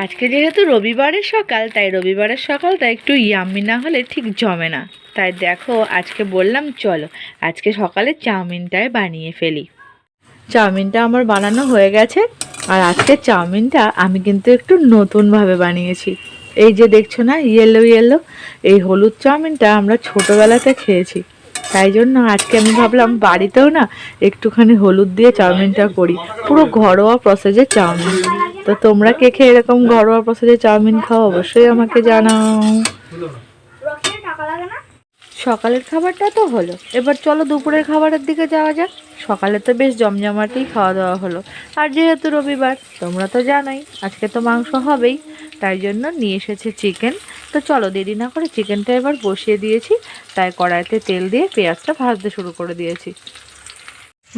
আজকে যেহেতু রবিবারের সকাল, তাই রবিবারের সকালটা একটু ইয়াম্মি না হলে ঠিক জমে না। তাই দেখো আজকে বললাম চলো আজকে সকালে চাউমিনটাই বানিয়ে ফেলি। চাউমিনটা আমার বানানো হয়ে গেছে। আর আজকে চাউমিনটা আমি কিন্তু একটু নতুনভাবে বানিয়েছি। এই যে দেখছো না ইয়েলো ইয়েলো, এই হলুদ চাউমিনটা আমরা ছোটোবেলাতে খেয়েছি। তাই জন্য আজকে আমি ভাবলাম বাড়িতেও না একটুখানি হলুদ দিয়ে চাউমিনটা করি, পুরো ঘরোয়া প্রসেসে চাউমিন। তো তোমরা কে কে এরকম ঘরোয়া প্রসেসে চাউমিন খাও অবশ্যই আমাকে জানাও। সকালের খাবারটা তো হলো, এবার চলো দুপুরের খাবারের দিকে যাওয়া যাক। সকালে তো বেশ জমজমাটেই খাওয়া দাওয়া হলো। আর যেহেতু রবিবার তোমরা তো জানোই আজকে তো মাংস হবেই, তাই জন্য নিয়ে এসেছে চিকেন। তো চলো দেরি না করে চিকেনটা এবার বসিয়ে দিয়েছি। তাই কড়াইতে তেল দিয়ে পেঁয়াজটা ভাজতে শুরু করে দিয়েছি।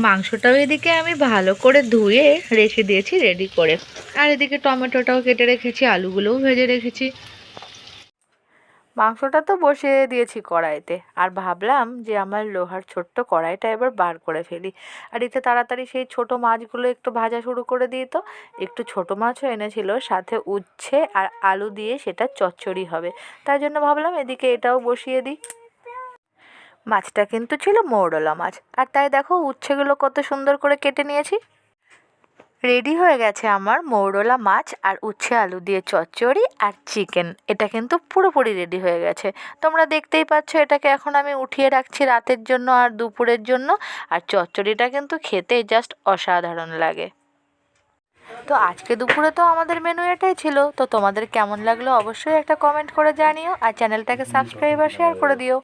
মাংসটাও এদিকে আমি ভালো করে ধুয়ে রেখে দিয়েছি রেডি করে। আর এদিকে টমেটোটাও কেটে রেখেছি, আলুগুলোও ভেজে রেখেছি। মাংসটা তো বসিয়ে দিয়েছি কড়াইতে, আর ভাবলাম যে আমার লোহার ছোট্ট কড়াইটা এবার বার করে ফেলি। আর এতে তাড়াতাড়ি সেই ছোট মাছগুলো একটু ভাজা শুরু করে দিই। তো একটু ছোট মাছও এনেছিল, সাথে উচ্ছে আর আলু দিয়ে সেটা চচ্চড়ি হবে। তাই জন্য ভাবলাম এদিকে এটাও বসিয়ে দিই। মাছটা কিন্তু ছিল মৌরলা মাছ, আর তাই দেখো উচ্ছেগুলো কত সুন্দর করে কেটে নিয়েছি। রেডি হয়ে গেছে আমার মৌরলা মাছ আর উচ্ছে আলু দিয়ে চচ্চড়ি আর চিকেন। এটা কিন্তু পুরোপুরি রেডি হয়ে গেছে। তোমরা দেখতেই পাচ্ছ এটাকে এখন আমি উঠিয়ে রাখছি রাতের জন্য আর দুপুরের জন্য। আর চচ্চড়িটা কিন্তু খেতে জাস্ট অসাধারণ লাগে। তো আজকে দুপুরে তো আমাদের মেনু এটাই ছিল। তো তোমাদের কেমন লাগলো অবশ্যই একটা কমেন্ট করে জানিও, আর চ্যানেলটাকে সাবস্ক্রাইব আর শেয়ার করে দিও।